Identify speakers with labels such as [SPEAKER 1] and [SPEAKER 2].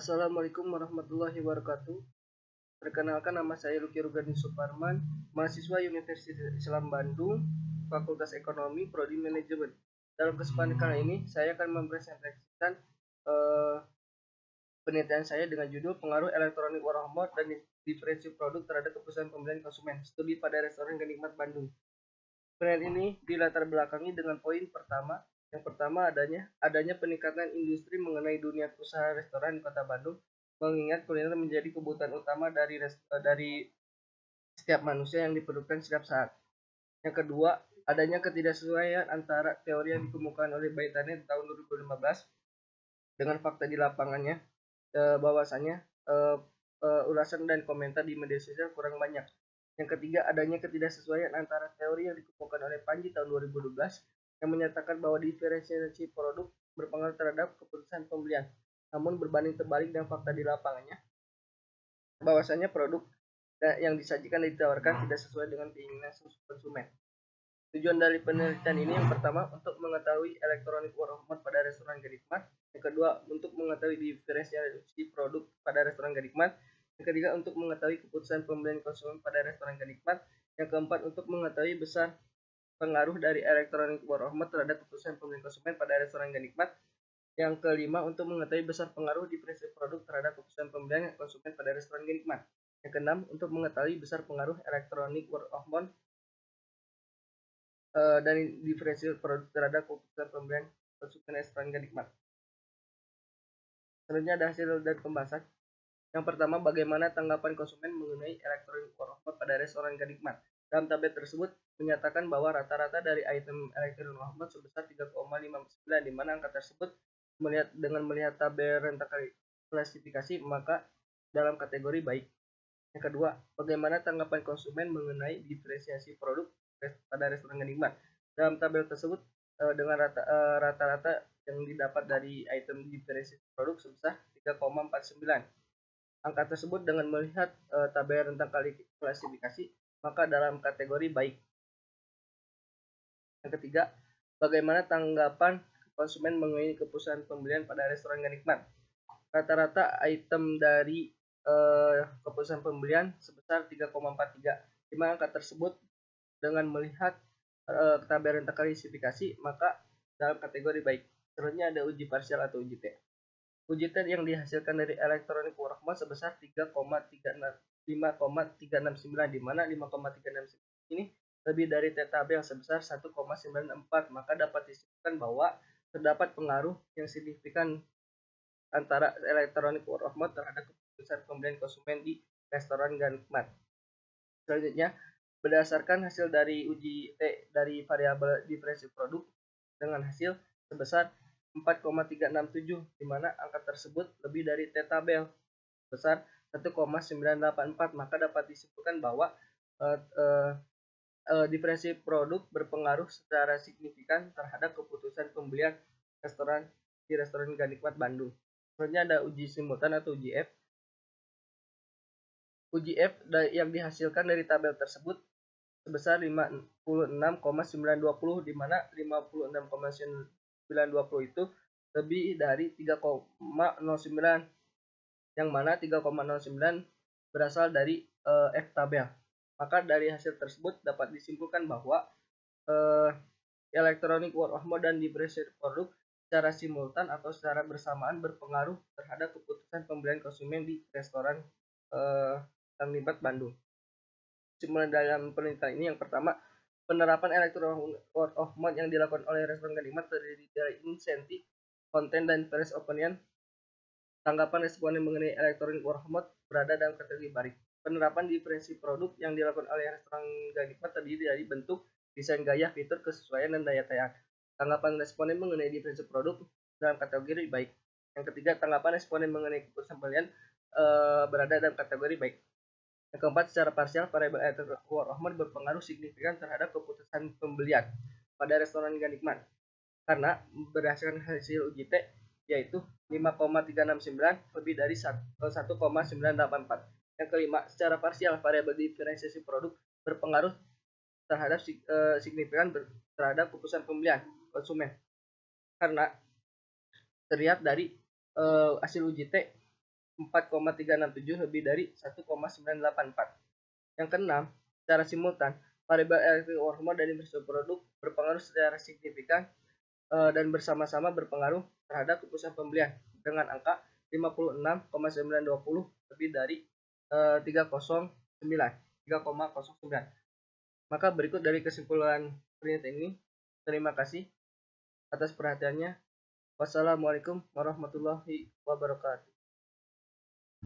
[SPEAKER 1] Assalamualaikum warahmatullahi wabarakatuh. Perkenalkan, nama saya Luki Rugani Suparman, mahasiswa Universitas Islam Bandung, Fakultas Ekonomi, Prodi Manajemen. Dalam kesempatan kali ini, saya akan mempresentasikan penelitian saya dengan judul Pengaruh Elektronik Warahmot dan Diferensi Produk terhadap Keputusan Pembelian Konsumen, Studi pada Restoran Ganikmat Bandung. Penelitian ini dilatar belakangi dengan poin pertama. Yang pertama, adanya peningkatan industri mengenai dunia usaha restoran di Kota Bandung, mengingat kuliner menjadi kebutuhan utama dari setiap manusia yang diperlukan setiap saat. Yang kedua, adanya ketidaksesuaian antara teori yang dikemukakan oleh Baitani di tahun 2015 dengan fakta di lapangannya, bahwasanya ulasan dan komentar di media sosial kurang banyak. Yang ketiga, adanya ketidaksesuaian antara teori yang dikemukakan oleh Panji tahun 2012 yang menyatakan bahwa diferensiasi produk berpengaruh terhadap keputusan pembelian. Namun berbanding terbalik dengan fakta di lapangannya, bahwasanya produk yang disajikan dan ditawarkan tidak sesuai dengan keinginan konsumen. Tujuan dari penelitian ini yang pertama untuk mengetahui elektronik warahmot pada restoran Ganikmat, yang kedua untuk mengetahui diferensiasi produk pada restoran Ganikmat, yang ketiga untuk mengetahui keputusan pembelian konsumen pada restoran Ganikmat, yang keempat untuk mengetahui besar pengaruh dari elektronik warahmot terhadap keputusan pembelian konsumen pada restoran Ganikmat, yang kelima untuk mengetahui besar pengaruh diferensiasi produk terhadap keputusan pembelian konsumen pada restoran Ganikmat, yang keenam untuk mengetahui besar pengaruh elektronik warahmot dan diferensiasi produk terhadap keputusan pembelian konsumen restoran Ganikmat. Selanjutnya ada hasil dan pembahasan. Yang pertama, bagaimana tanggapan konsumen mengenai elektronik warahmot pada restoran Ganikmat. Dalam tabel tersebut menyatakan bahwa rata-rata dari item elektronik warahmot sebesar 3,59, di mana angka tersebut melihat tabel rentang klasifikasi maka dalam kategori baik. Yang kedua, bagaimana tanggapan konsumen mengenai diferensiasi produk pada restoran Ganikmat. Dalam tabel tersebut dengan rata-rata yang didapat dari item diferensiasi produk sebesar 3,49. Angka tersebut dengan melihat tabel rentang klasifikasi maka dalam kategori baik. Yang ketiga, bagaimana tanggapan konsumen mengenai keputusan pembelian pada restoran Ganikmat. Rata-rata item dari keputusan pembelian sebesar 3,43, di mana angka tersebut dengan melihat tabel rentang klasifikasi maka dalam kategori baik. Selanjutnya ada uji parsial atau uji T. Uji T yang dihasilkan dari elektronik warahmot sebesar 5,369, di mana 5,369 ini lebih dari T tabel sebesar 1,94, maka dapat disimpulkan bahwa terdapat pengaruh yang signifikan antara elektronik warahmot terhadap keputusan pembelian konsumen di restoran Ganikmat. Selanjutnya, berdasarkan hasil dari uji T dari variabel diferensi produk dengan hasil sebesar 4,367, di mana angka tersebut lebih dari T tabel sebesar 1,984, maka dapat disimpulkan bahwa diferensi produk berpengaruh secara signifikan terhadap keputusan pembelian di restoran Ganikmat Bandung. Selanjutnya ada uji simultan atau uji F. Uji F yang dihasilkan dari tabel tersebut sebesar 56,920, di mana 56,920 itu lebih dari 3,09, yang mana 3,09 berasal dari F tabel. Maka dari hasil tersebut dapat disimpulkan bahwa elektronik warahmot dan diferensiasi produk secara simultan atau secara bersamaan berpengaruh terhadap keputusan pembelian konsumen di restoran Ganikmat Bandung. Kesimpulan dalam penelitian ini yang pertama, penerapan elektronik warahmot yang dilakukan oleh restoran Ganikmat terdiri dari insentif, konten, dan first opinion. Tanggapan responden mengenai elektronik warahmot berada dalam kategori baik. Penerapan diferensi produk yang dilakukan oleh restoran Ganikmat terdiri dari bentuk, desain, gaya, fitur, kesesuaian, dan daya tahan. Tanggapan responden mengenai diferensi produk dalam kategori baik. Yang ketiga, tanggapan responden mengenai keputusan pembelian berada dalam kategori baik. Yang keempat, secara parsial, variabel elektronik warahmot berpengaruh signifikan terhadap keputusan pembelian pada restoran Ganikmat karena berdasarkan hasil uji T yaitu 5,369 lebih dari 1,984. Yang kelima, secara parsial, variabel diferensiasi produk berpengaruh terhadap signifikan terhadap keputusan pembelian konsumen karena terlihat dari hasil uji T 4,367 lebih dari 1,984. Yang keenam, secara simultan, variabel electronic overhead dan inventory produk berpengaruh secara signifikan dan bersama-sama berpengaruh terhadap keputusan pembelian dengan angka 56,920 lebih dari 3,09. Maka berikut dari kesimpulan pernyataan ini. Terima kasih atas perhatiannya. Wassalamualaikum warahmatullahi wabarakatuh.